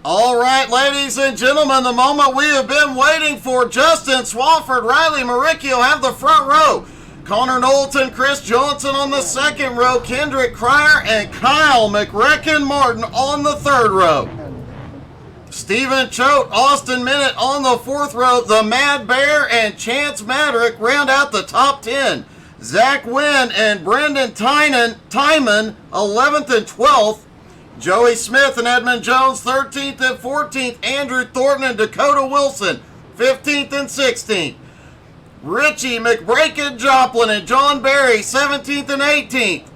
All right, ladies and gentlemen, the moment we have been waiting for. Justin Swafford, Riley Maricchio have the front row. Connor Knowlton, Chris Johnson on the second row. Kendrick Cryer and Kyle McRecken Martin on the third row. Stephen Choate, Austin Minute on the fourth row. The Mad Bear and Chance Madrick round out the top 10. Zach Wynn and Brendan Tyman, 11th and 12th. Joey Smith and Edmund Jones, 13th and 14th. Andrew Thornton and Dakota Wilson, 15th and 16th. Richie McBraken Joplin and John Barry, 17th and 18th.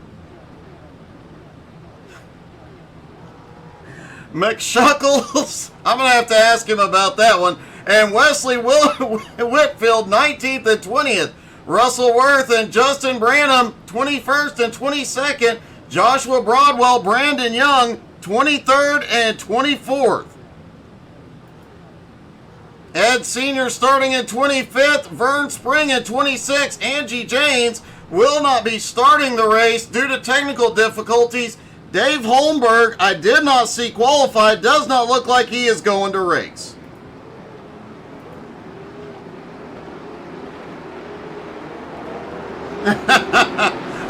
McShuckles, I'm going to have to ask him about that one. And Wesley Whitfield, 19th and 20th. Russell Worth and Justin Branham, 21st and 22nd. Joshua Broadwell, Brandon Young, 23rd and 24th. Ed Sr. starting in 25th. Vern Spring in 26th. Angie James will not be starting the race due to technical difficulties. Dave Holmberg, I did not see qualified. Does not look like he is going to race.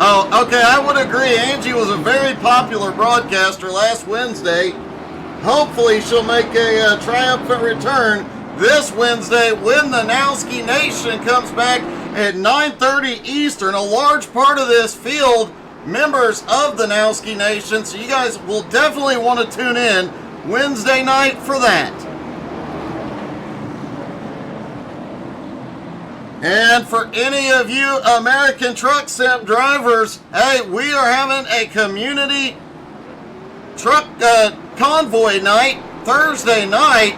Oh, okay, I would agree. Angie was a very popular broadcaster last Wednesday. Hopefully she'll make a triumphant return this Wednesday when the Nowski Nation comes back at 9:30 Eastern. A large part of this field, members of the Nowski Nation, so you guys will definitely want to tune in Wednesday night for that. And for any of you American Truck Sim drivers, hey, we are having a community truck convoy night Thursday night.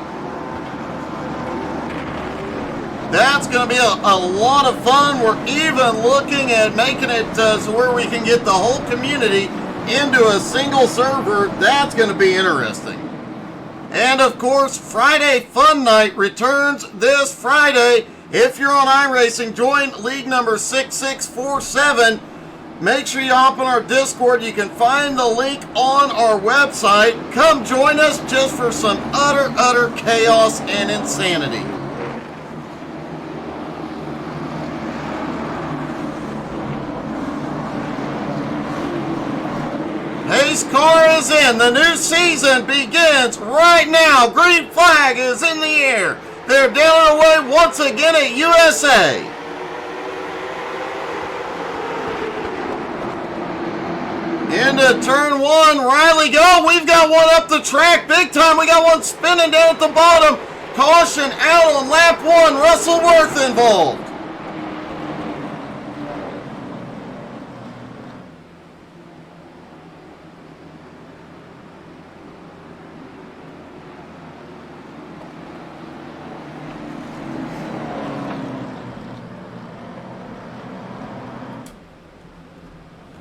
That's going to be a lot of fun. We're even looking at making it so where we can get the whole community into a single server. That's going to be interesting. And of course, Friday Fun Night returns this Friday. If you're on iRacing, join league number 6647. Make sure you hop on our Discord. You can find the link on our website. Come join us just for some utter chaos and insanity. Pace car is in. The new season begins right now. Green flag is in the air. They're down away once again at USA. Into turn one. Riley, go. We've got one up the track big time. We got one spinning down at the bottom. Caution out on lap one. Russell Worth involved.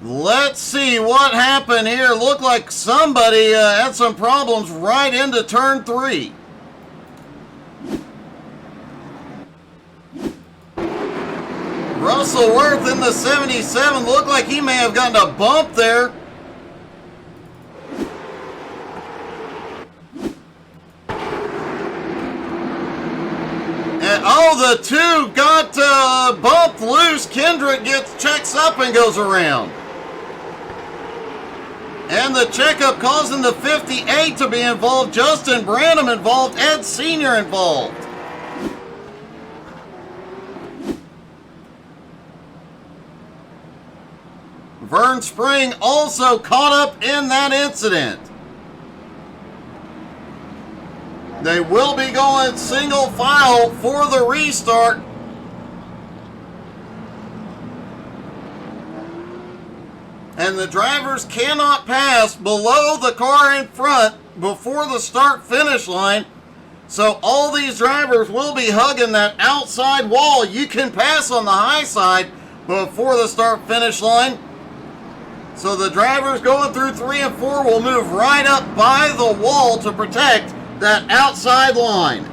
Let's see what happened here. Looked like somebody had some problems right into turn three. Russell Worth in the 77. Looked like he may have gotten a bump there. And, oh, the two got bumped loose. Kendrick checks up and goes around. And the checkup causing the 58 to be involved. Justin Branham involved. Ed Sr. involved. Vern Spring also caught up in that incident. They will be going single file for the restart. And the drivers cannot pass below the car in front before the start-finish line. So all these drivers will be hugging that outside wall. You can pass on the high side before the start-finish line. So the drivers going through 3 and 4 will move right up by the wall to protect that outside line.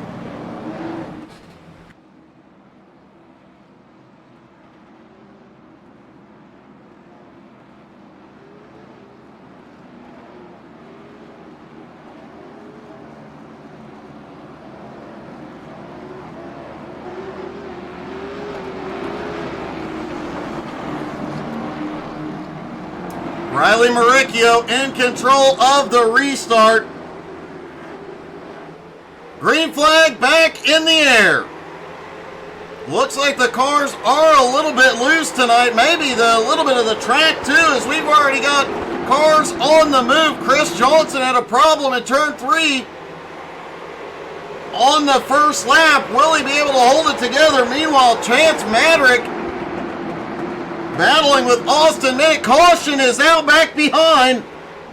Riley Maricchio in control of the restart. Green flag back in the air. Looks like the cars are a little bit loose tonight. Maybe a little bit of the track too, as we've already got cars on the move. Chris Johnson had a problem in turn 3 on the first lap. Will he be able to hold it together? Meanwhile, Chance Madrick battling with Austin Minnick. Caution is out back behind.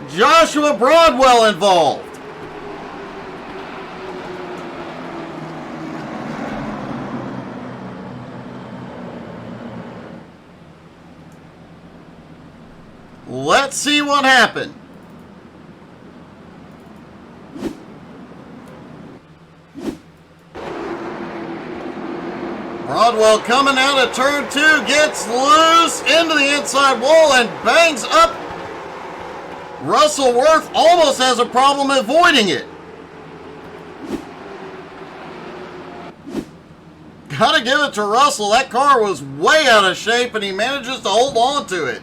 Joshua Broadwell involved. Let's see what happened. Broadwell coming out of turn 2, gets loose into the inside wall and bangs up. Russell Worth almost has a problem avoiding it. Gotta give it to Russell. That car was way out of shape and he manages to hold on to it.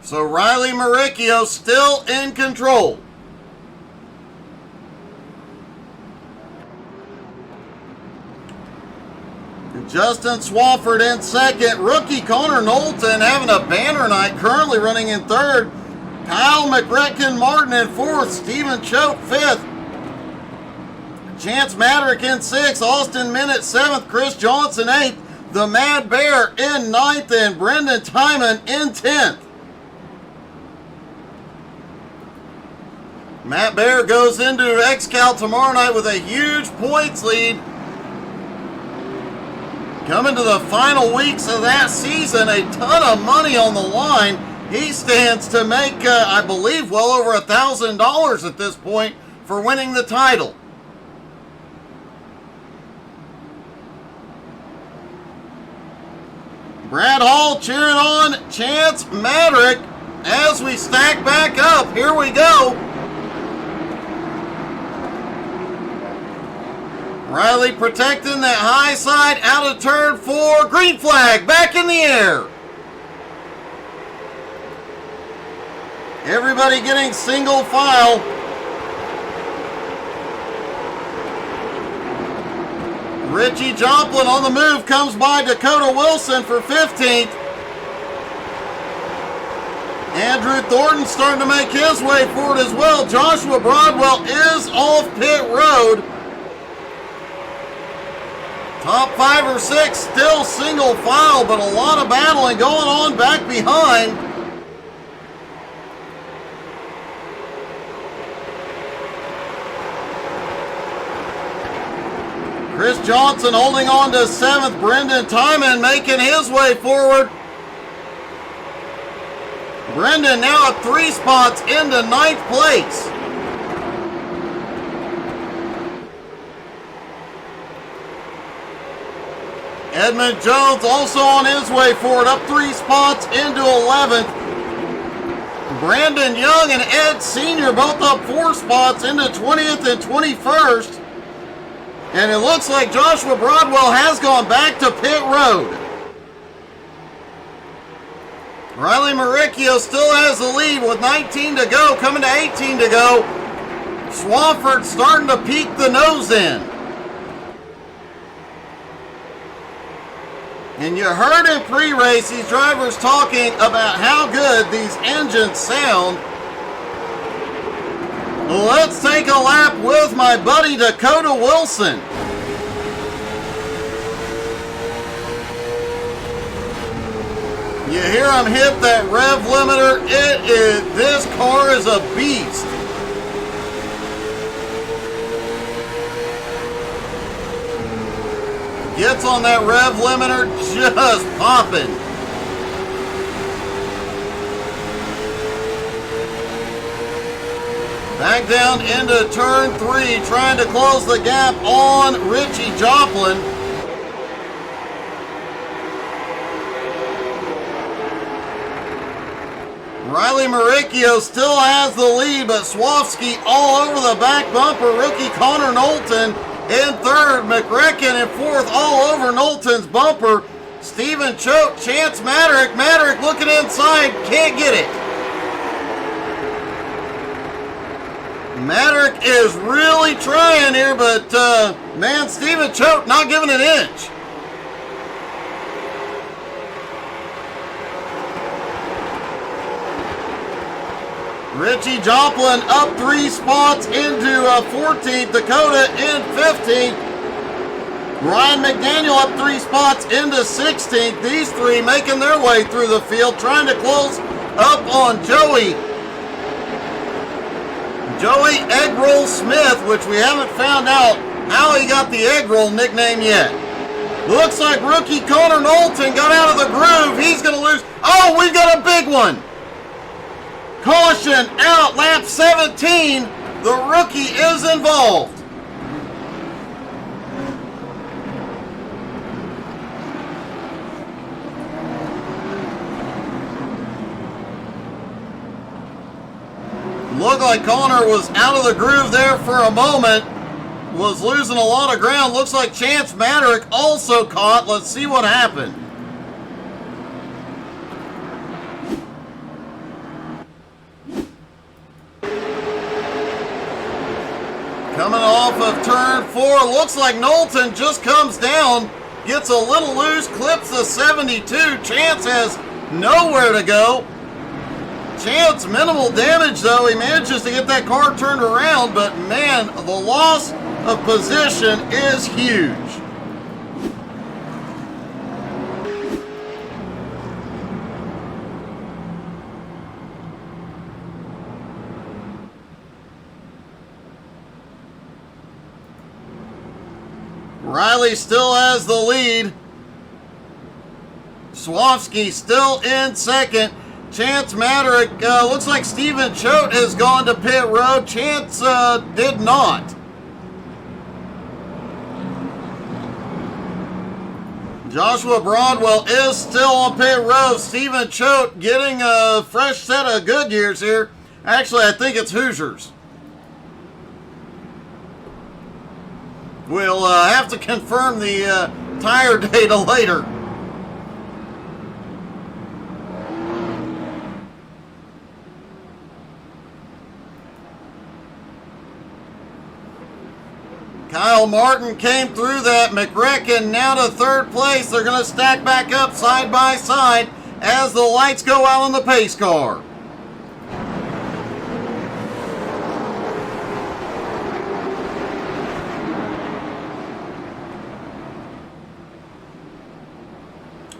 So Riley Maricchio still in control. Justin Swafford in second. Rookie Connor Knowlton having a banner night, currently running in third. Kyle McRetkin Martin in fourth. Stephen Choate fifth. Chance Madrick in sixth. Austin Minnick seventh. Chris Johnson eighth. The Mad Bear in ninth. And Brendan Timon in 10th. Matt Bear goes into XCal tomorrow night with a huge points lead. Coming to the final weeks of that season, a ton of money on the line. He stands to make, I believe, well over $1,000 at this point for winning the title. Brad Hall cheering on Chance Madrick as we stack back up. Here we go. Riley protecting that high side out of turn 4. Green flag back in the air. Everybody getting single file. Richie Joplin on the move, comes by Dakota Wilson for 15th. Andrew Thornton starting to make his way forward as well. Joshua Broadwell is off pit road. Top 5 or 6 still single file, but a lot of battling going on back behind. Chris Johnson holding on to 7th. Brendan Timon making his way forward. Brendan now at 3 spots into 9th place. Edmund Jones also on his way forward, up 3 spots into 11th. Brandon Young and Ed Sr. both up 4 spots into 20th and 21st. And it looks like Joshua Broadwell has gone back to pit road. Riley Maricchio still has the lead with 19 to go, coming to 18 to go. Swafford starting to peek the nose in. And you heard in pre-race these drivers talking about how good these engines sound. Let's take a lap with my buddy Dakota Wilson. You hear him hit that rev limiter. This car is a beast. Gets on that rev limiter, just popping. Back down into turn 3, trying to close the gap on Richie Joplin. Riley Maricchio still has the lead, but Swofsky all over the back bumper. Rookie Connor Knowlton in third. McRecken in fourth, all over Knowlton's bumper. Stephen Choate, Chance Maderick. Maderick looking inside, can't get it. Maderick is really trying here, but man, Stephen Choate not giving an inch. Richie Joplin up 3 spots into 14th. Dakota in 15th. Ryan McDaniel up 3 spots into 16th. These three making their way through the field, trying to close up on Joey Egg Roll Smith, which we haven't found out how he got the Egg Roll nickname yet. Looks like rookie Connor Knowlton got out of the groove. He's going to lose. Oh, we've got a big one. Caution out, lap 17. The rookie is involved. Looked like Connor was out of the groove there for a moment. Was losing a lot of ground. Looks like Chance Maderick also caught. Let's see what happened. Coming off of turn 4, looks like Knowlton just comes down, gets a little loose, clips the 72. Chance has nowhere to go. Chance, minimal damage though. He manages to get that car turned around, but man, the loss of position is huge. Riley still has the lead. Swofsky still in second. Chance Maderick, looks like Stephen Choate has gone to pit road. Chance did not. Joshua Broadwell is still on pit road. Stephen Choate getting a fresh set of Goodyears here. Actually, I think it's Hoosiers. We'll have to confirm the tire data later. Kyle Martin came through that. McRecken now to third place. They're going to stack back up side by side as the lights go out on the pace car.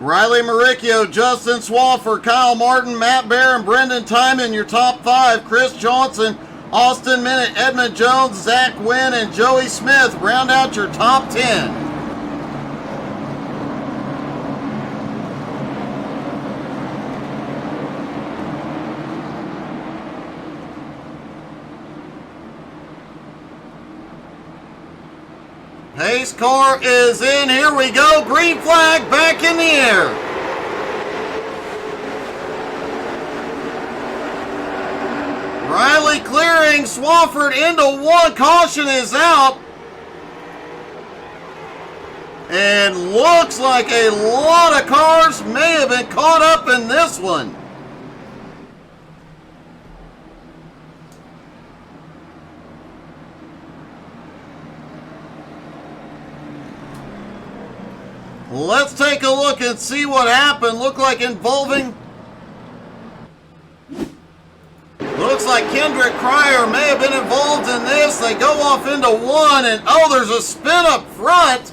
Riley Maricchio, Justin Swafford, Kyle Martin, Matt Bear, and Brendan Timon, your top 5. Chris Johnson, Austin Minute, Edmund Jones, Zach Wynn, and Joey Smith round out your top 10. Pace car is in. Here we go. Green flag back in the air. Riley clearing Swafford into 1. Caution is out. And looks like a lot of cars may have been caught up in this one. Let's take a look and see what happened. Looked like involving... Looks like Kendrick Cryer may have been involved in this. They go off into 1, and oh, there's a spin up front.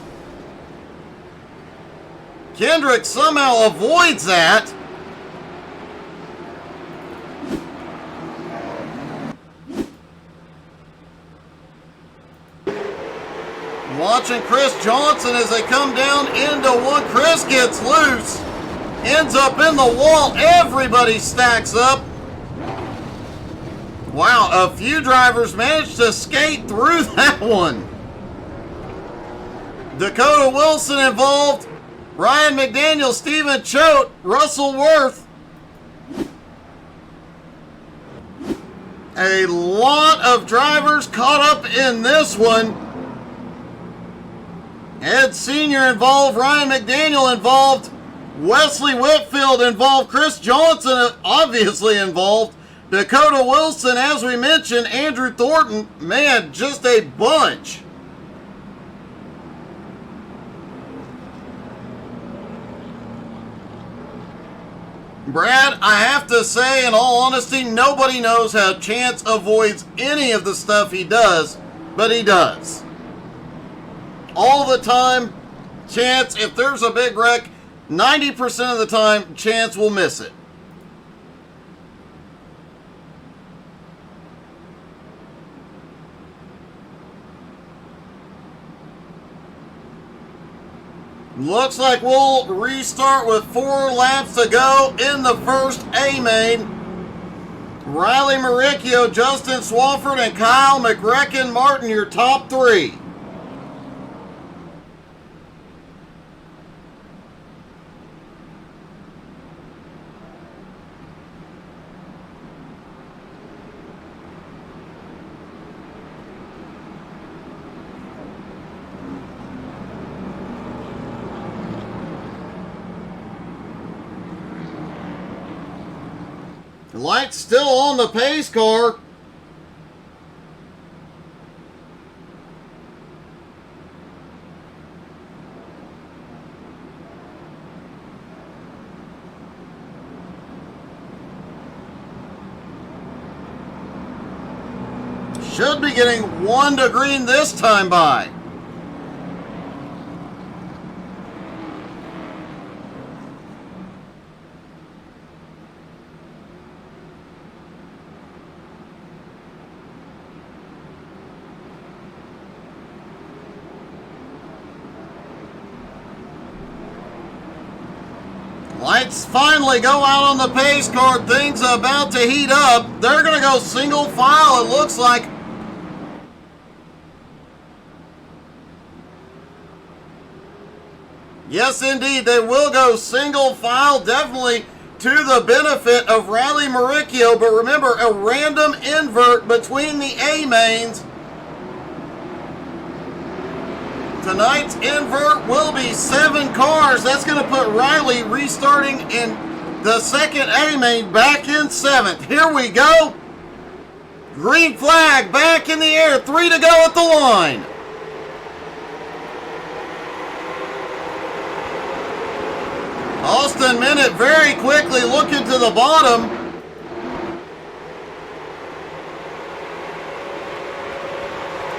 Kendrick somehow avoids that. Watching Chris Johnson as they come down into 1. Chris gets loose. Ends up in the wall. Everybody stacks up. Wow, a few drivers managed to skate through that one. Dakota Wilson involved. Ryan McDaniel, Stephen Choate, Russell Worth. A lot of drivers caught up in this one. Ed Sr. involved, Ryan McDaniel involved, Wesley Whitfield involved, Chris Johnson obviously involved, Dakota Wilson, as we mentioned, Andrew Thornton. Man, just a bunch. Brad, I have to say, in all honesty, nobody knows how Chance avoids any of the stuff he does, but he does. All the time, Chance, if there's a big wreck, 90% of the time, Chance will miss it. Looks like we'll restart with 4 laps to go in the first A main. Riley Maricchio, Justin Swafford, and Kyle McRecken Martin, your top 3. Lights still on the pace car. Should be getting 1 to green this time by. Lights finally go out on the pace car. Things are about to heat up. They're going to go single file, it looks like. Yes, indeed, they will go single file, definitely to the benefit of Riley Maricchio. But remember, a random invert between the A mains. Tonight's invert will be 7 cars. That's going to put Riley restarting in the second A main back in 7th. Here we go. Green flag back in the air. 3 to go at the line. Austin Minute very quickly looking to the bottom.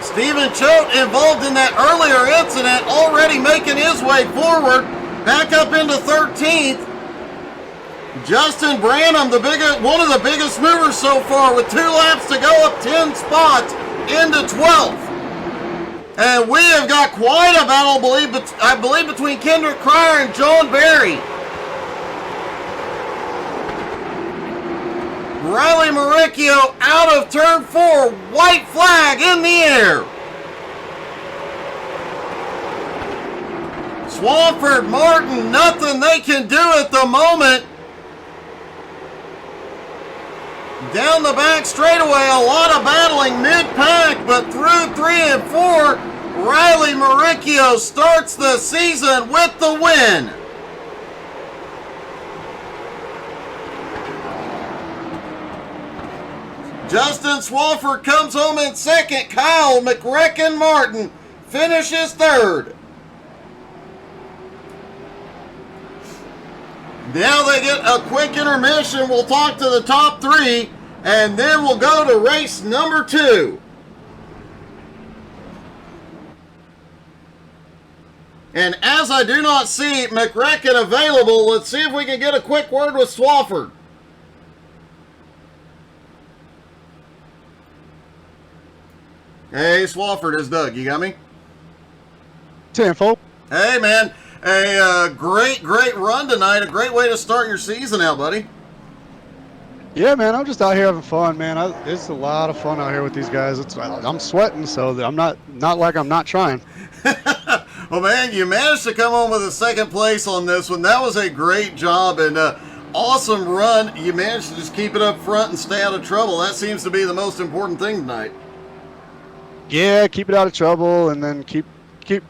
Stephen Choate, involved in that earlier incident, already making his way forward, back up into 13th. Justin Branham, one of the biggest movers so far, with 2 laps to go, up 10 spots into 12th. And we have got quite a battle, I believe, between Kendrick Cryer and John Berry. Riley Maricchio out of turn 4, white flag in the air. Swafford, Martin, nothing they can do at the moment. Down the back straightaway, a lot of battling mid-pack, but through 3 and 4, Riley Maricchio starts the season with the win. Justin Swafford comes home in 2nd. Kyle McRecken Martin finishes 3rd. Now they get a quick intermission. We'll talk to the top 3, and then we'll go to race number 2. And as I do not see McRecken available, let's see if we can get a quick word with Swafford. Hey, Swafford, it's Doug. You got me? 10-4. Hey, man. A great run tonight. A great way to start your season out, buddy. Yeah, man. I'm just out here having fun, man. It's a lot of fun out here with these guys. I'm sweating, so I'm not like I'm not trying. Well, man, you managed to come home with a 2nd place on this one. That was a great job, and awesome run. You managed to just keep it up front and stay out of trouble. That seems to be the most important thing tonight. Yeah, keep it out of trouble, and then keep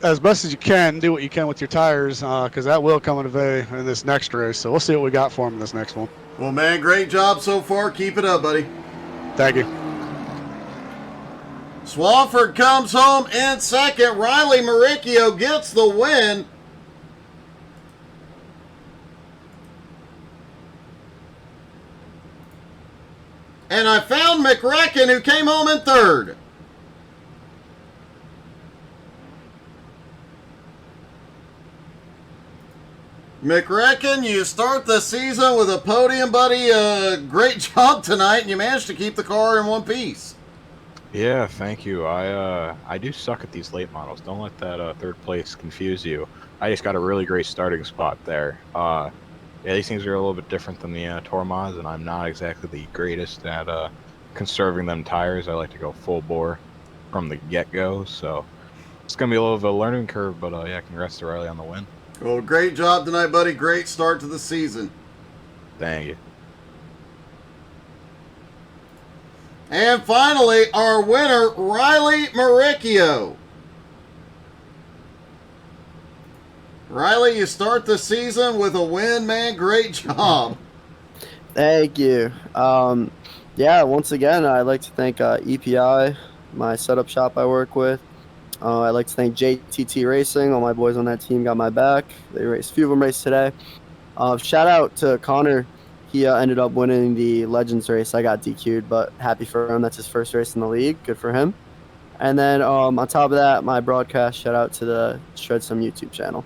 as best as you can. Do what you can with your tires, because that will come into play in this next race. So we'll see what we got for him in this next one. Well, man, great job so far. Keep it up, buddy. Thank you. Swafford comes home in second. Riley Maricchio gets the win. And I found McRacken, who came home in third. McRacken, you start the season with a podium, buddy. Great job tonight, and you managed to keep the car in one piece. Yeah, thank you. I do suck at these late models. Don't let that third place confuse you. I just got a really great starting spot there. Yeah, these things are a little bit different than the Tour mods, and I'm not exactly the greatest at conserving them tires. I like to go full bore from the get-go, so it's going to be a little of a learning curve, but yeah, congrats to Riley on the win. Well, great job tonight, buddy. Great start to the season. Thank you. And finally, our winner, Riley Maricchio. Riley, you start the season with a win, man. Great job. Thank you. Yeah, once again, I'd like to thank EPI, my setup shop I work with. I'd like to thank JTT Racing. All my boys on that team got my back. They raced, a few of them raced today. Shout out to Connor. He ended up winning the Legends race. I got DQ'd, but happy for him. That's his first race in the league. Good for him. And then on top of that, my broadcast, shout out to the Shred Some YouTube channel.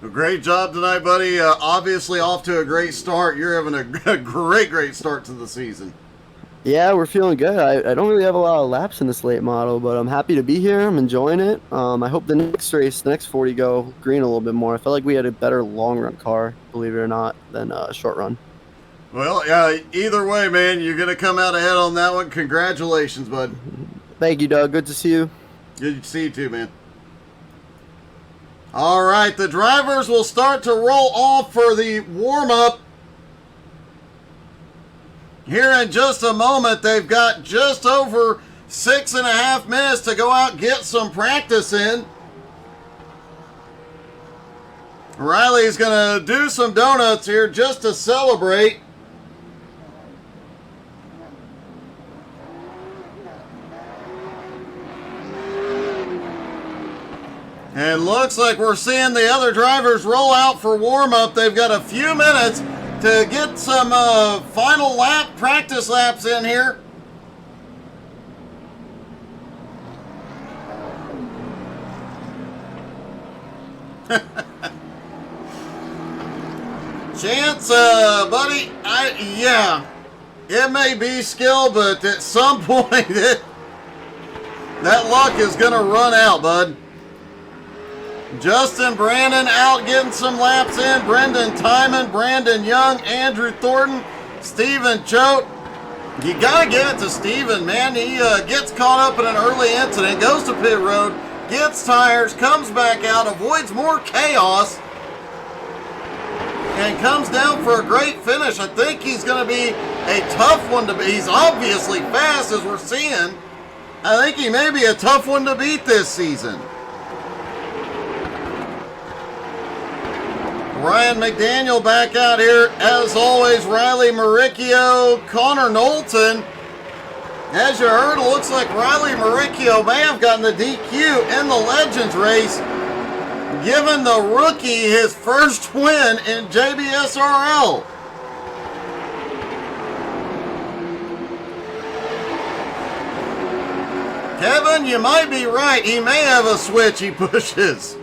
Well, great job tonight, buddy. Obviously off to a great start. You're having a great start to the season. Yeah, we're feeling good. I don't really have a lot of laps in this late model, but I'm happy to be here. I'm enjoying it. I hope the next race, the next 40, go green a little bit more. I felt like we had a better long-run car, believe it or not, than a short run. Well, either way, man, you're going to come out ahead on that one. Congratulations, bud. Thank you, Doug. Good to see you. Good to see you too, man. All right, the drivers will start to roll off for the warm-up. Here in just a moment, they've got just over 6.5 minutes to go out and get some practice in. Riley's going to do some donuts here just to celebrate. And looks like we're seeing the other drivers roll out for warm-up. They've got a few minutes to get some final lap, practice laps in here. Chance, buddy, yeah, it may be skill, but at some point that luck is going to run out, bud. Justin Brandon out getting some laps in. Brendan Timon, Brandon Young, Andrew Thornton, Stephen Choate. You got to give it to Stephen, man. He gets caught up in an early incident, goes to pit road, gets tires, comes back out, avoids more chaos, and comes down for a great finish. I think he's going to be a tough one to beat. He's obviously fast, as we're seeing. I think he may be a tough one to beat this season. Ryan McDaniel back out here. As always, Riley Maricchio, Connor Knowlton. As you heard, it looks like Riley Maricchio may have gotten the DQ in the Legends race, giving the rookie his first win in JBSRL. Kevin, you might be right. He may have a switch he pushes.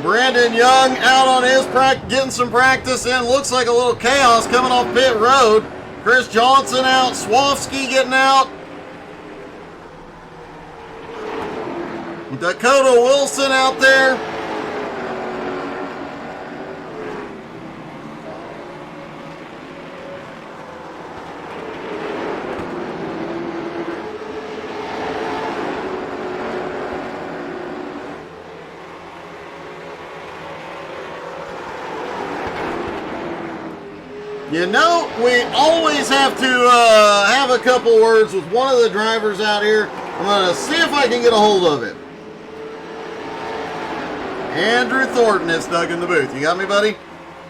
Brandon Young out on his getting some practice in. Looks like a little chaos coming off pit road. Chris Johnson out. Swafsky getting out. Dakota Wilson out there. You know, we always have to have a couple words with one of the drivers out here. I'm going to see if I can get a hold of him. Andrew Thornton is stuck in the booth. You got me, buddy?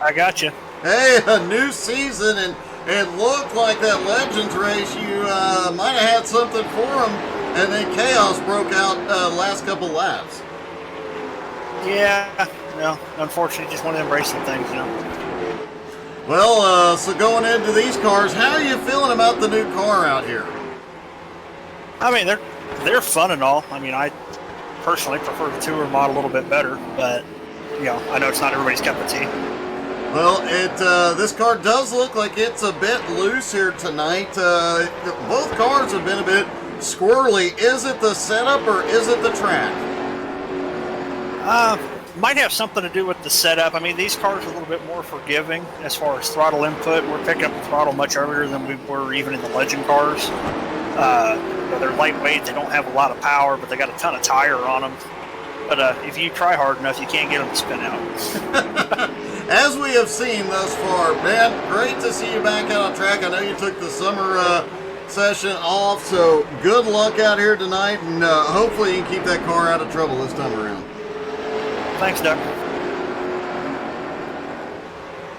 I got you. Hey, a new season, and it looked like that Legends race, you might have had something for them, and then chaos broke out last couple laps. Yeah, unfortunately, just one of them racing things, Well, so going into these cars, how are you feeling about the new car out here? I mean, they're fun and all. I mean, I personally prefer the tour model a little bit better, but I know it's not everybody's cup of tea. Well, this car does look like it's a bit loose here tonight. Both cars have been a bit squirrely. Is it the setup or is it the track? Might have something to do with the setup. I mean, these cars are a little bit more forgiving as far as throttle input. We're picking up the throttle much earlier than we were even in the Legend cars. They're lightweight. They don't have a lot of power, but they got a ton of tire on them. But if you try hard enough, you can't get them to spin out. As we have seen thus far, man, great to see you back out on track. I know you took the summer session off, so good luck out here tonight, and hopefully you can keep that car out of trouble this time around. Thanks, Doug.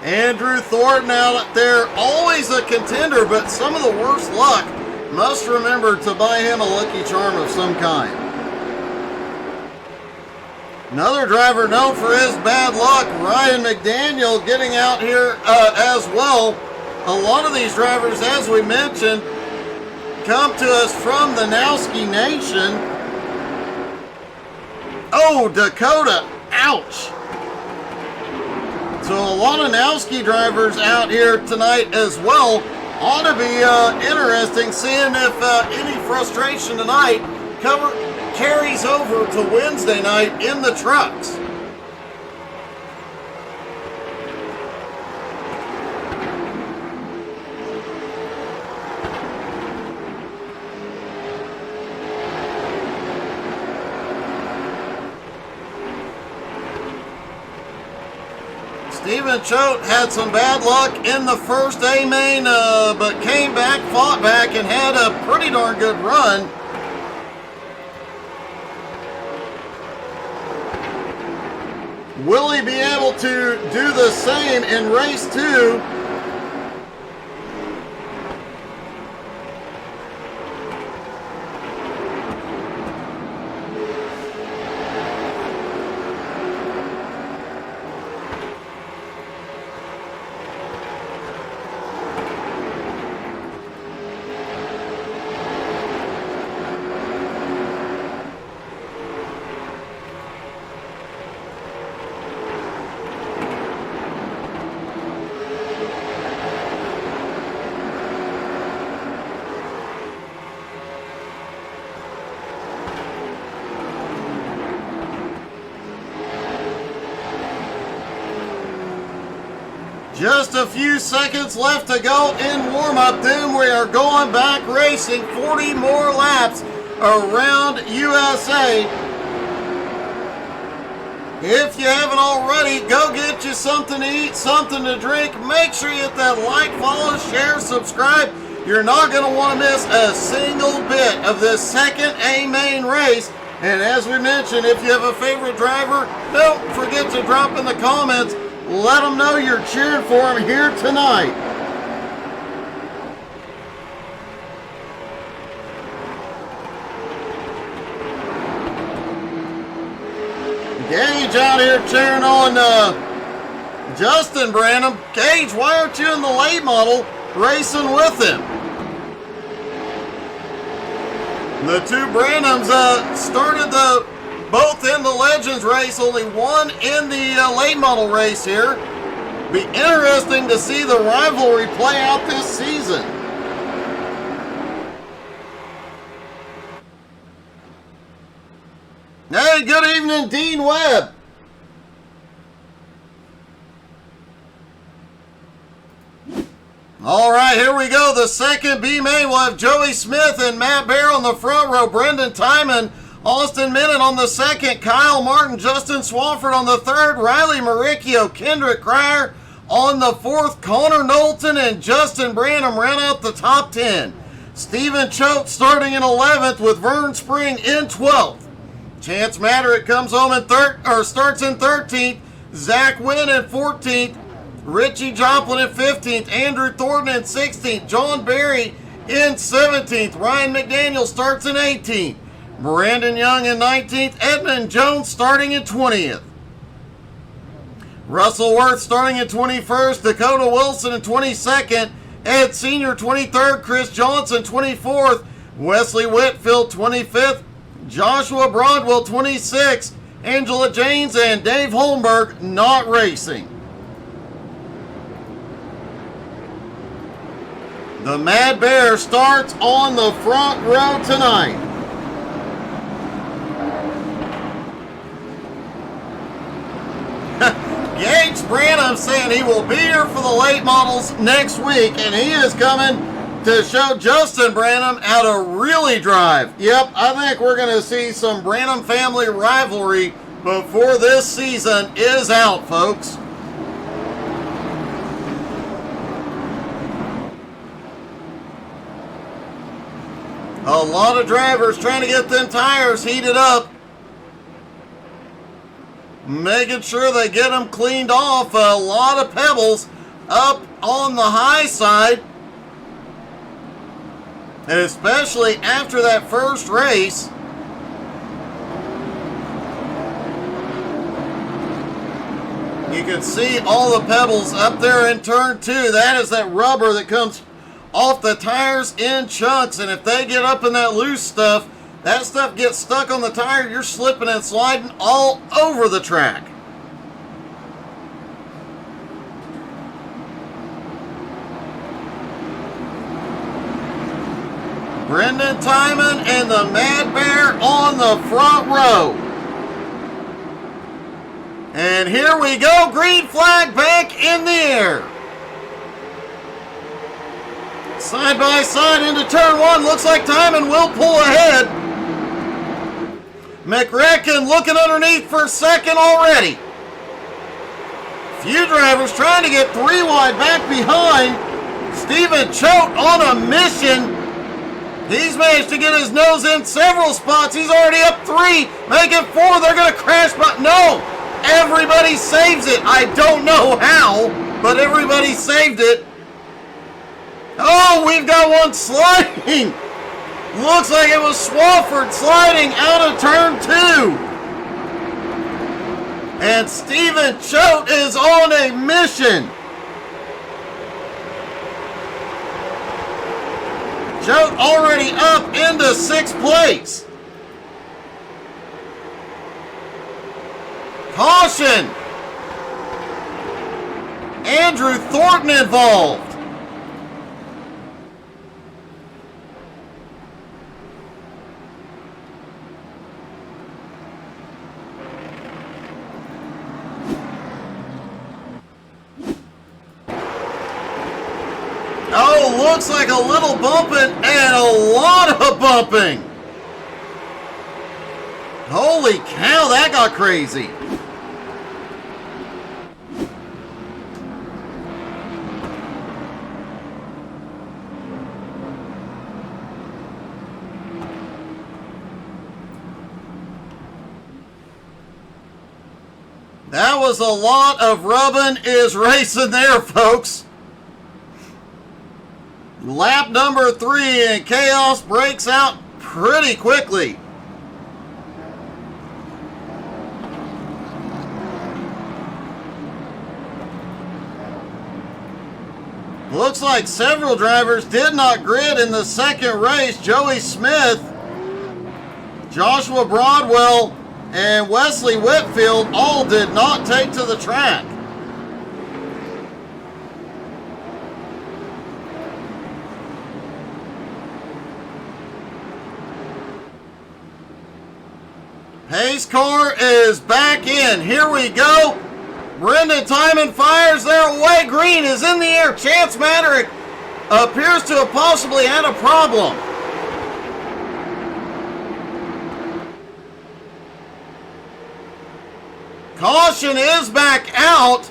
Andrew Thornton out there, always a contender, but some of the worst luck. Must remember to buy him a Lucky Charm of some kind. Another driver known for his bad luck, Ryan McDaniel, getting out here as well. A lot of these drivers, as we mentioned, come to us from the Nowski Nation. Oh, Dakota, ouch. So a lot of Nowski drivers out here tonight as well. Ought to be interesting seeing if any frustration tonight carries over to Wednesday night in the trucks. Stephen Choate had some bad luck in the first A-Main, but came back, fought back, and had a pretty darn good run. Will he be able to do the same in race 2? Just a few seconds left to go in warm-up, then we are going back racing 40 more laps around USA. If you haven't already, go get you something to eat, something to drink. Make sure you hit that like, follow, share, subscribe. You're not going to want to miss a single bit of this second A-Main race. And as we mentioned, if you have a favorite driver, don't forget to drop in the comments. Let them know you're cheering for him here tonight. Gage out here cheering on Justin Branham. Gage, why aren't you in the late model racing with him? The two Branhams started both in the Legends race, only one in the late model race here. Be interesting to see the rivalry play out this season. Hey, good evening, Dean Webb. All right, here we go. The second B-Main will have Joey Smith and Matt Bear on the front row. Brendan Timon, Austin Minott on the second. Kyle Martin, Justin Swafford on the third. Riley Maricchio, Kendrick Cryer On the 4th, Connor Knowlton and Justin Branham ran out the top 10. Stephen Choate starting in 11th with Vern Spring in 12th. Chance Maderick comes home in starts in 13th. Zach Wynn in 14th. Richie Joplin in 15th. Andrew Thornton in 16th. John Berry in 17th. Ryan McDaniel starts in 18th. Brandon Young in 19th. Edmund Jones starting in 20th. Russell Worth starting in 21st. Dakota Wilson in 22nd. Ed Senior 23rd. Chris Johnson 24th. Wesley Whitfield 25th. Joshua Broadwell 26th. Angela Janes and Dave Holmberg not racing. The Mad Bear starts on the front row tonight. Yates Branham saying he will be here for the late models next week, and he is coming to show Justin Branham how to really drive. Yep, I think we're going to see some Branham family rivalry before this season is out, folks. A lot of drivers trying to get them tires heated up. Making sure they get them cleaned off. A lot of pebbles up on the high side. And especially after that first race. You can see all the pebbles up there in turn 2. That is that rubber that comes off the tires in chunks. And if they get up in that loose stuff, that stuff gets stuck on the tire. You're slipping and sliding all over the track. Brendan Timon and the Mad Bear on the front row. And here we go, green flag back in the air. Side by side into turn 1, looks like Timon will pull ahead. McRacken looking underneath for second already. Few drivers trying to get 3 wide back behind. Stephen Choate on a mission. He's managed to get his nose in several spots. He's already up 3, making 4. They're going to crash, but no. Everybody saves it. I don't know how, but everybody saved it. Oh, we've got one sliding. Looks like it was Swafford sliding out of turn 2. And Stephen Choate is on a mission. Choate already up into 6th place. Caution! Andrew Thornton involved. Oh, looks like a little bumping and a lot of bumping. Holy cow, that got crazy. That was a lot of rubbing is racing there, folks. Lap number 3 and chaos breaks out pretty quickly. Looks like several drivers did not grid in the second race. Joey Smith, Joshua Broadwell, and Wesley Whitfield all did not take to the track. Pace car is back in. Here we go. Brendan Timon fires their way. Green is in the air. Chance Maderick appears to have possibly had a problem. Caution is back out.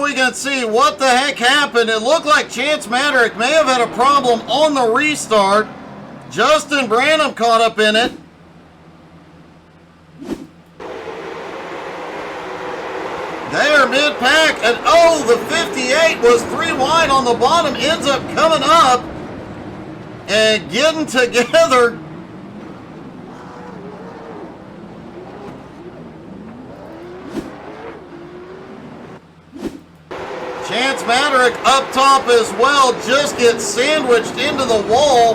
we can see what the heck happened. It looked like Chance Maderick may have had a problem on the restart. Justin Branham caught up in it. They are mid-pack, and oh, the 58 was 3 wide on the bottom, ends up coming up and getting together. Chance Maderick up top as well, just gets sandwiched into the wall.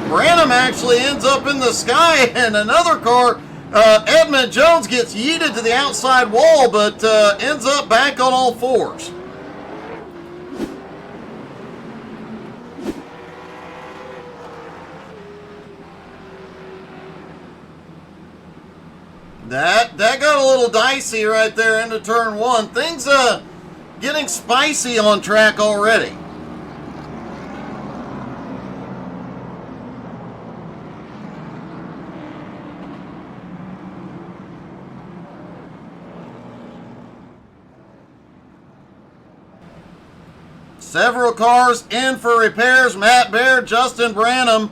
Branham actually ends up in the sky, and another car, Edmund Jones, gets yeeted to the outside wall, but ends up back on all fours. That got a little dicey right there into turn 1. Things getting spicy on track already. Several cars in for repairs. Matt Baird, Justin Branham,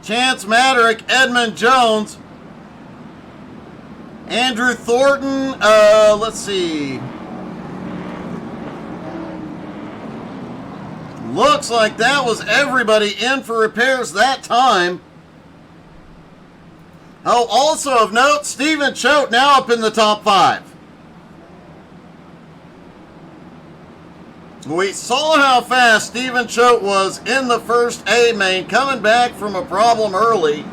Chance Maderick, Edmund Jones, Andrew Thornton, let's see. Looks like that was everybody in for repairs that time. Oh, also of note, Stephen Choate now up in the top 5. We saw how fast Stephen Choate was in the first A main, coming back from a problem early.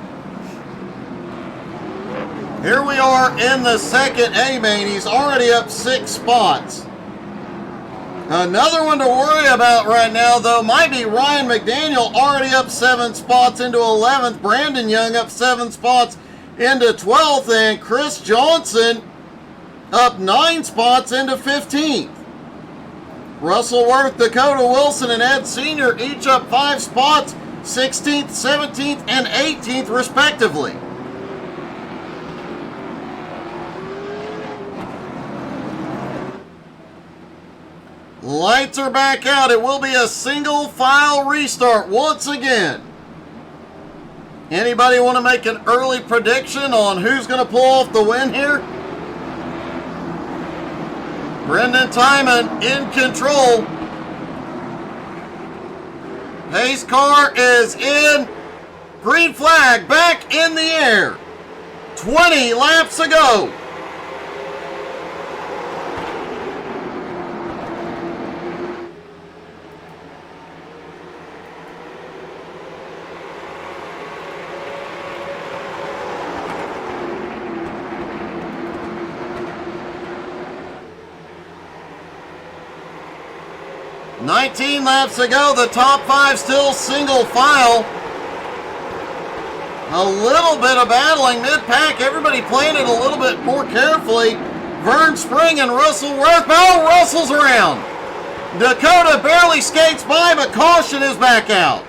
Here we are in the second A main. He's already up 6 spots. Another one to worry about right now, though, might be Ryan McDaniel, already up 7 spots into 11th. Brandon Young up 7 spots into 12th. And Chris Johnson up 9 spots into 15th. Russell Worth, Dakota Wilson, and Ed Sr. each up 5 spots, 16th, 17th, and 18th, respectively. Lights are back out. It will be a single file restart once again. Anybody want to make an early prediction on who's going to pull off the win here? Brendan Timon in control. Pace car is in. Green flag back in the air. 20 laps to go. $19 laps to go. The top 5 still single file. A little bit of battling mid-pack. Everybody playing it a little bit more carefully. Vern Spring and Russell Worth. Oh, Russell's around. Dakota barely skates by, but caution is back out.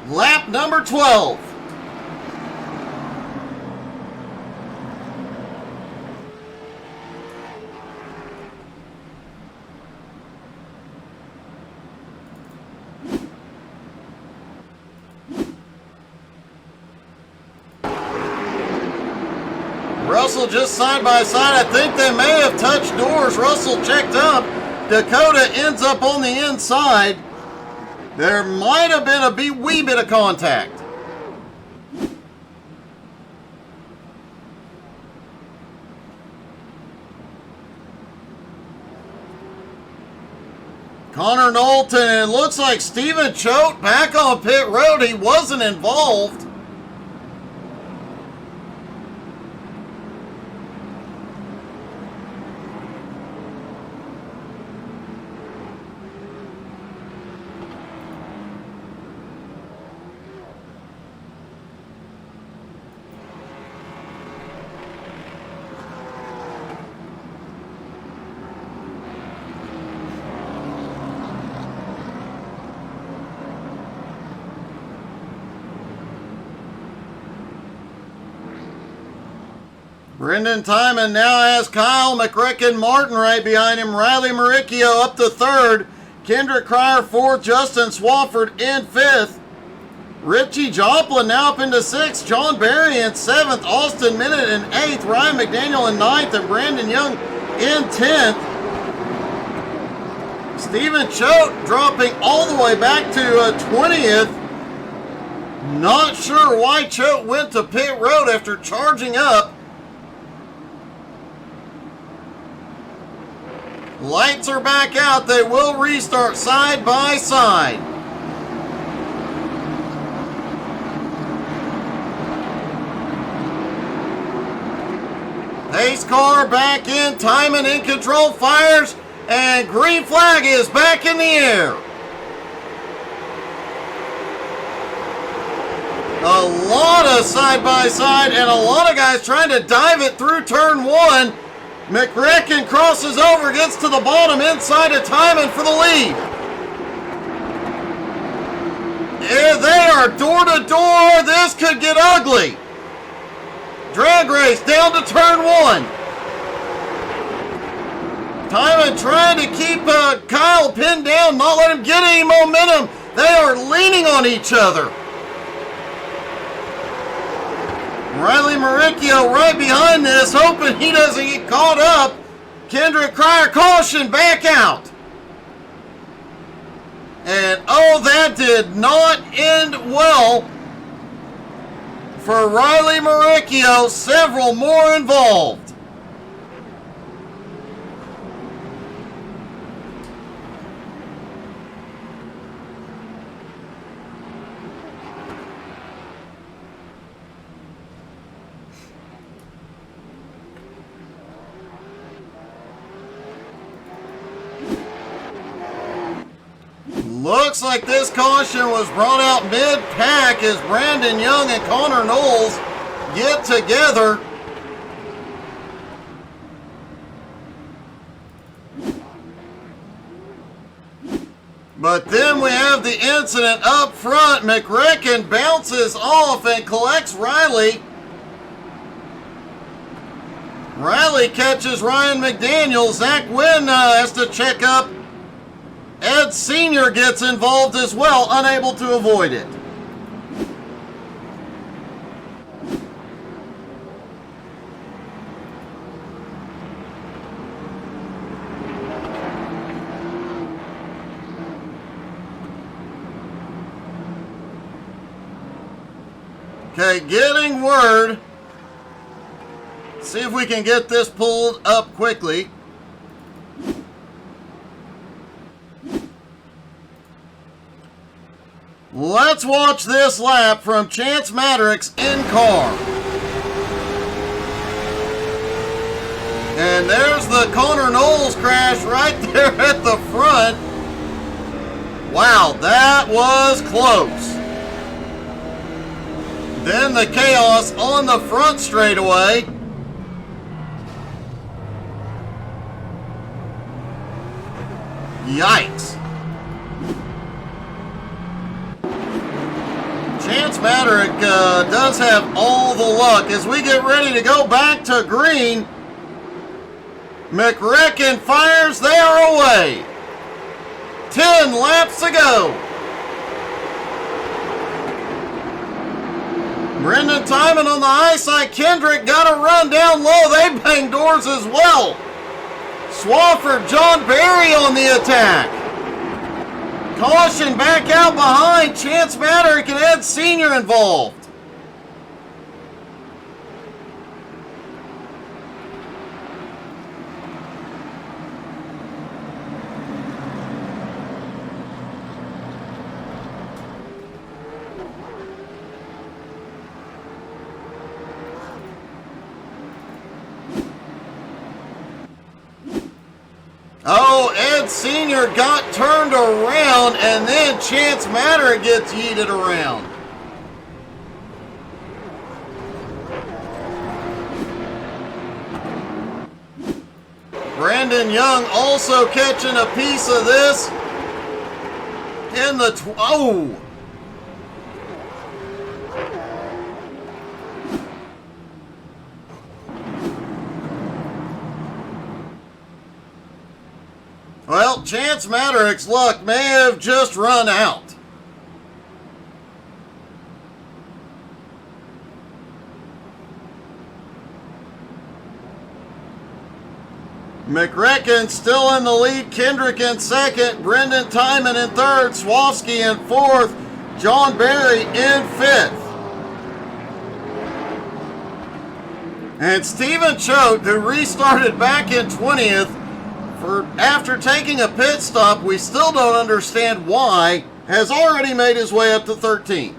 Lap number 12. Russell just side by side. I think they may have touched doors. Russell checked up. Dakota ends up on the inside. There might have been a wee bit of contact. Connor Knowlton, and it looks like Stephen Choate back on pit road. He wasn't involved. Brendan Timon now has Kyle McRicken Martin right behind him. Riley Maricchio up to third. Kendrick Cryer fourth. Justin Swafford in fifth. Richie Joplin now up into sixth. John Berry in seventh. Austin Minute in eighth. Ryan McDaniel in ninth. And Brandon Young in 10th. Stephen Choate dropping all the way back to 20th. Not sure why Choate went to pit road after charging up. Lights are back out. They will restart side by side. Pace car back in. Timon in control. Fires. And green flag is back in the air. A lot of side by side and a lot of guys trying to dive it through turn one. McRicken crosses over, gets to the bottom inside of Timon for the lead. And they are door to door. This could get ugly. Drag race down to turn one. Timon trying to keep Kyle pinned down, not let him get any momentum. They are leaning on each other. Riley Maricchio right behind this, hoping he doesn't get caught up. Kendrick Cryer, caution, back out. And oh, that did not end well for Riley Maricchio. Several more involved. Looks like this caution was brought out mid-pack as Brandon Young and Connor Knowles get together. But then we have the incident up front. McRicken bounces off and collects Riley. Riley catches Ryan McDaniel. Zach Wynn has to check up. Ed Sr. gets involved as well, unable to avoid it. Okay, getting word. See if we can get this pulled up quickly. Let's watch this lap from Chance Maddox in car. And there's the Connor Knowles crash right there at the front. Wow, that was close. Then the chaos on the front straightaway. Yikes. Chance Maddox does have all the luck. As we get ready to go back to green, McRicken fires. They are away. 10 laps to go. Brendan Timon on the high side. Kendrick got a run down low. They bang doors as well. Swafford, John Berry on the attack. Caution back out behind. Chance Maddox and Ed Sr. involved. Oh, Ed Sr. got turned around, and then Chance Maddox gets yeeted around. Brandon Young also catching a piece of this in the oh. Well, Chance Maddox's luck may have just run out. McRecken still in the lead. Kendrick in second. Brendan Timon in third. Swofsky in fourth. John Barry in fifth. And Stephen Choate, who restarted back in 20th, after taking a pit stop, we still don't understand why, has already made his way up to 13th.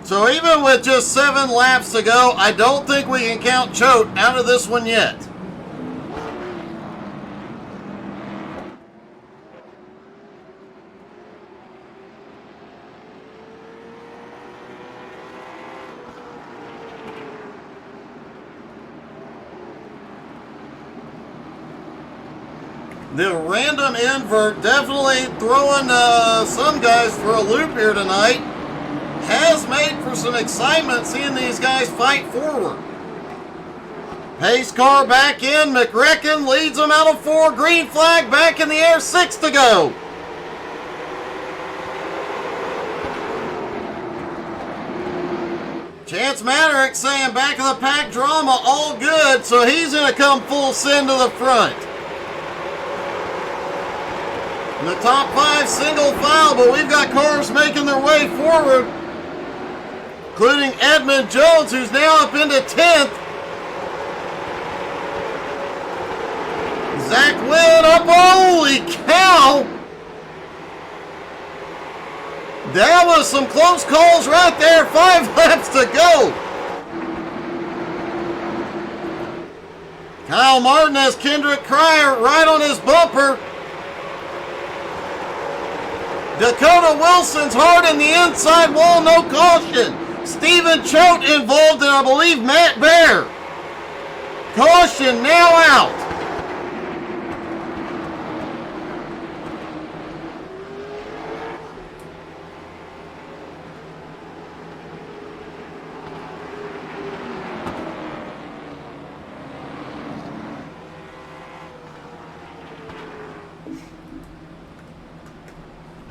So even with just 7 laps to go, I don't think we can count Choate out of this one yet. The random invert definitely throwing some guys for a loop here tonight. Has made for some excitement seeing these guys fight forward. Pace car back in. McRecken leads them out of 4. Green flag back in the air. 6 to go. Chance Maddox saying back of the pack drama all good, so he's going to come full send to the front. In the top 5 single file, but we've got cars making their way forward, including Edmund Jones, who's now up into 10th. Zach Wynn up, holy cow! That was some close calls right there. 5 laps to go. Kyle Martin has Kendrick Cryer right on his bumper. Dakota Wilson's hard in the inside wall, no caution. Stephen Choate involved in, I believe, Matt Bear. Caution now out.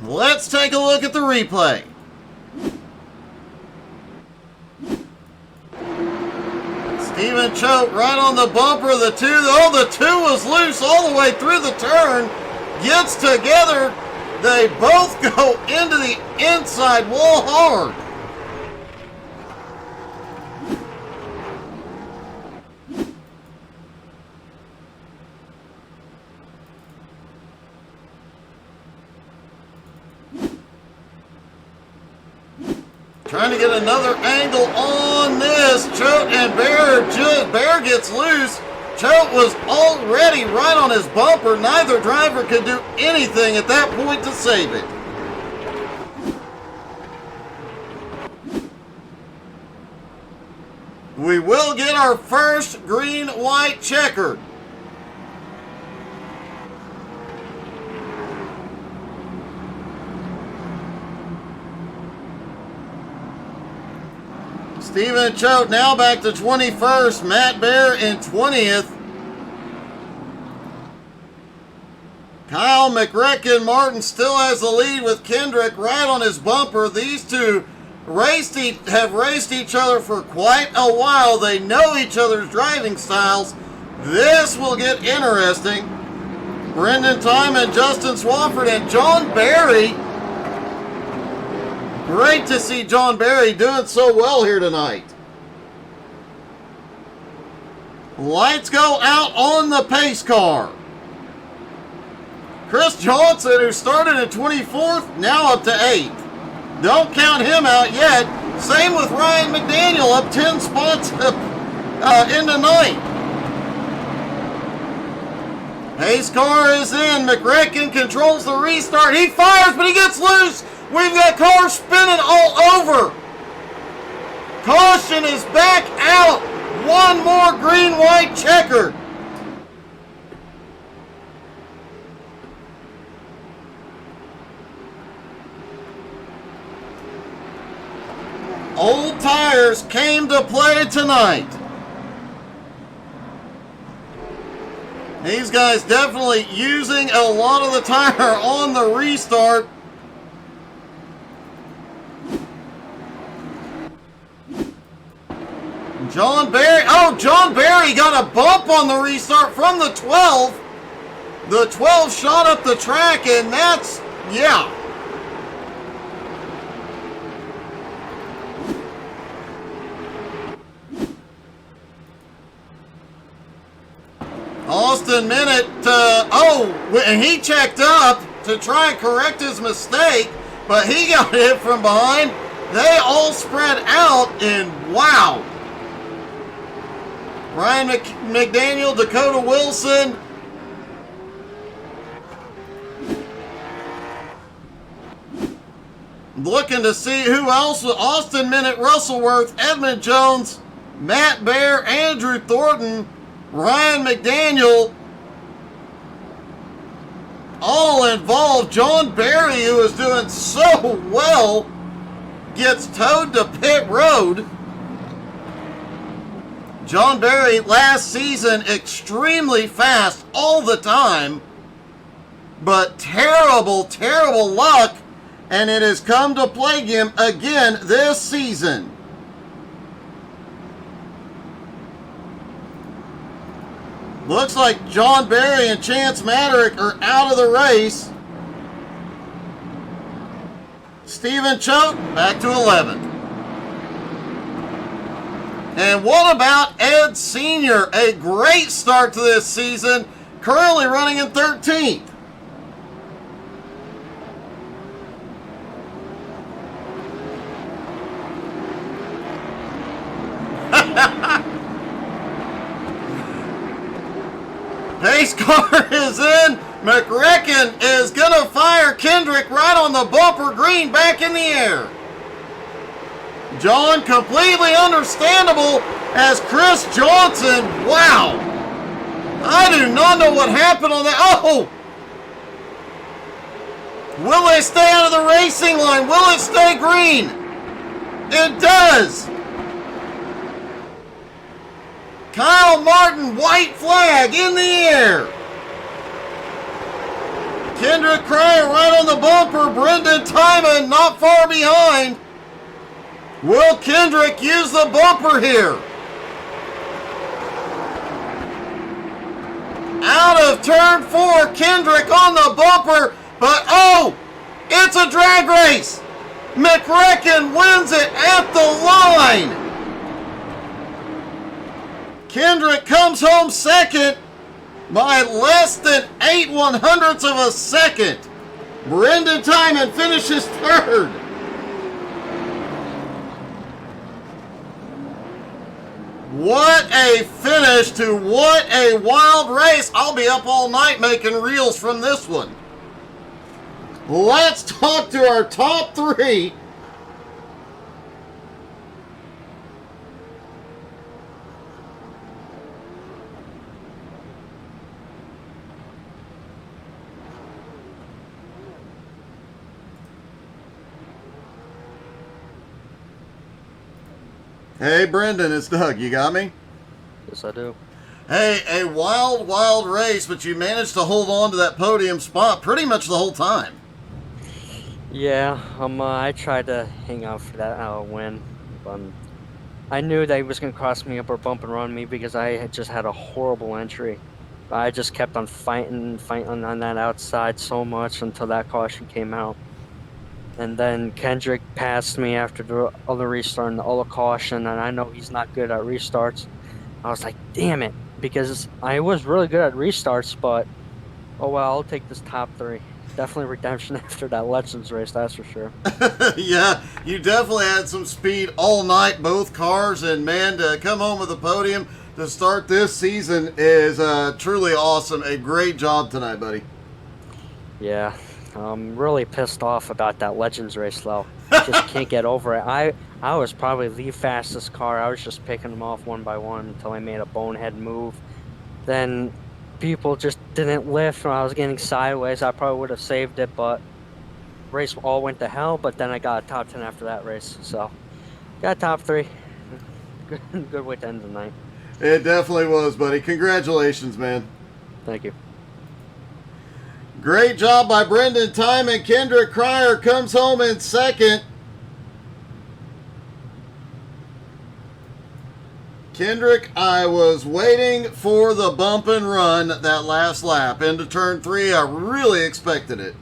Let's take a look at the replay. Stephen Choate right on the bumper. The 2. Oh, the 2 was loose all the way through the turn. Gets together. They both go into the inside wall hard. Trying to get another angle on this. Choate and Bear gets loose. Choate was already right on his bumper. Neither driver could do anything at that point to save it. We will get our first green-white checkered. Stephen Choate now back to 21st. Matt Bear in 20th. Kyle McRecken Martin still has the lead with Kendrick right on his bumper. These two have raced each other for quite a while. They know each other's driving styles. This will get interesting. Brendan Timon, Justin Swafford, and John Barry. Great to see John Barry doing so well here tonight. Lights go out on the pace car. Chris Johnson, who started in 24th, now up to 8th. Don't count him out yet. Same with Ryan McDaniel, up 10 spots into 9th. Pace car is in. McRecken controls the restart. He fires, but he gets loose. We've got cars spinning all over. Caution is back out. One more green-white checker. Old tires came to play tonight. These guys definitely using a lot of the tire on the restart. John Barry, John Barry got a bump on the restart from the 12. The 12 shot up the track, and that's, yeah. Austin Minute, and he checked up to try and correct his mistake, but he got hit from behind. They all spread out, and wow. Ryan McDaniel, Dakota Wilson. Looking to see who else. Austin Minute, Russell Worth, Edmund Jones, Matt Bear, Andrew Thornton, Ryan McDaniel. All involved. John Barry, who is doing so well, gets towed to pit road. John Barry last season extremely fast all the time, but terrible, terrible luck, and it has come to plague him again this season. Looks like John Barry and Chance Maderick are out of the race. Stephen Choate back to 11th. And what about Ed Sr.? A great start to this season, currently running in 13th. Pace car is in. McRecken is going to fire Kendrick right on the bumper, green back in the air. John, completely understandable as Chris Johnson. Wow. I do not know what happened on that. Oh! Will they stay out of the racing line? Will it stay green? It does. Kyle Martin, white flag in the air. Kendrick Cryer right on the bumper. Brendan Timon not far behind. Will Kendrick use the bumper here? Out of turn 4, Kendrick on the bumper, but it's a drag race. McRecken wins it at the line. Kendrick comes home second by less than 8/100ths of a second. Brendan Timon finishes third. What a finish to what a wild race. I'll be up all night making reels from this one. Let's talk to our top 3. Hey, Brendan, it's Doug. You got me? Yes, I do. Hey, a wild, wild race, but you managed to hold on to that podium spot pretty much the whole time. Yeah, I tried to hang out for that win. I knew that he was going to cross me up or bump and run me because I had just had a horrible entry. I just kept on fighting on that outside so much until that caution came out. And then Kendrick passed me after the other restart and the other caution, and I know he's not good at restarts. I was like, damn it, because I was really good at restarts, but oh well, I'll take this top 3. Definitely redemption after that Legends race, that's for sure. Yeah, you definitely had some speed all night, both cars, and man, to come home with a podium to start this season is truly awesome. A great job tonight, buddy. Yeah. I'm really pissed off about that Legends race, though. Just can't get over it. I was probably the fastest car. I was just picking them off one by one until I made a bonehead move. Then people just didn't lift when I was getting sideways. I probably would have saved it, but race all went to hell. But then I got a top 10 after that race. So, got top 3. Good way to end the night. It definitely was, buddy. Congratulations, man. Thank you. Great job by Brendan Timon. Kendrick Cryer comes home in second. Kendrick, I was waiting for the bump and run that last lap into turn 3. I really expected it.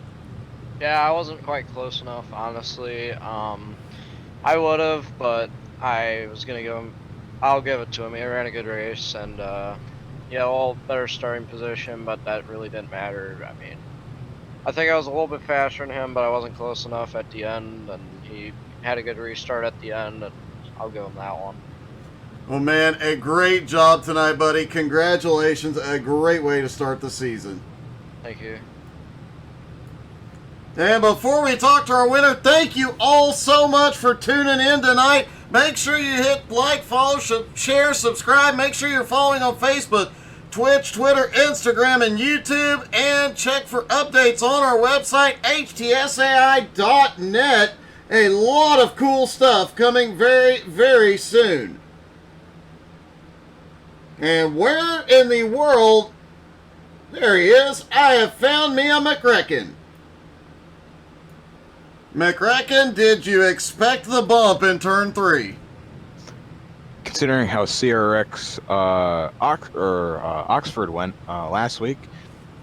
Yeah, I wasn't quite close enough, honestly. I would have, but I was gonna give him. I'll give it to him. He ran a good race, and yeah, all better starting position, but that really didn't matter. I mean, I think I was a little bit faster than him, but I wasn't close enough at the end, and he had a good restart at the end, and I'll give him that one. Well, man, a great job tonight, buddy. Congratulations. A great way to start the season. Thank you. And before we talk to our winner, thank you all so much for tuning in tonight. Make sure you hit like, follow, share, subscribe. Make sure you're following on Facebook, Twitch, Twitter, Instagram, and YouTube. And check for updates on our website, htsai.net. A lot of cool stuff coming very, very soon. And where in the world... There he is. I have found me a McReckon. McReckon, did you expect the bump in turn 3? Considering how CRX Oxford went last week,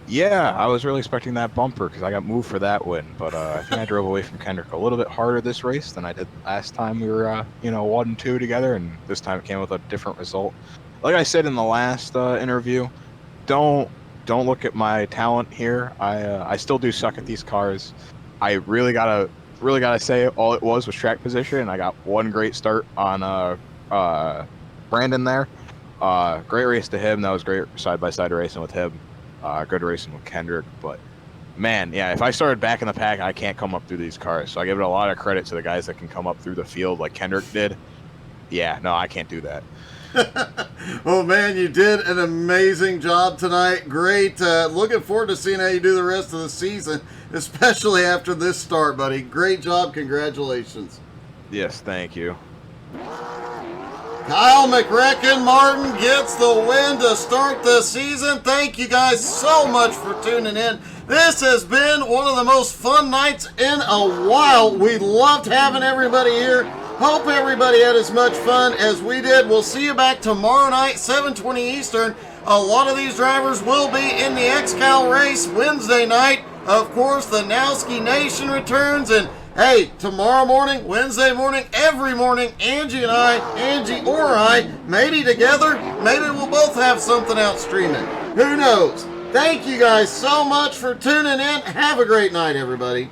yeah, I was really expecting that bumper because I got moved for that win. But I think I drove away from Kendrick a little bit harder this race than I did last time we were, 1 and 2 together, and this time it came with a different result. Like I said in the last interview, don't look at my talent here. I still do suck at these cars. I really gotta say all it was track position, and I got one great start on Brandon there. Great race to him. That was great side-by-side racing with him. Good racing with Kendrick. But man, yeah, if I started back in the pack, I can't come up through these cars. So I give it a lot of credit to the guys that can come up through the field like Kendrick did. Yeah, no, I can't do that. Well, man, you did an amazing job tonight. Great. Looking forward to seeing how you do the rest of the season, especially after this start, buddy. Great job. Congratulations. Yes, thank you. Kyle McReckon Martin gets the win to start the season. Thank you guys so much for tuning in. This has been one of the most fun nights in a while. We loved having everybody here. Hope everybody had as much fun as we did. We'll see you back tomorrow night, 7:20 Eastern. A lot of these drivers will be in the XCal race Wednesday night. Of course, the Nowski Nation returns. And hey, tomorrow morning, Wednesday morning, every morning, Angie or I, maybe together, maybe we'll both have something out streaming. Who knows? Thank you guys so much for tuning in. Have a great night, everybody.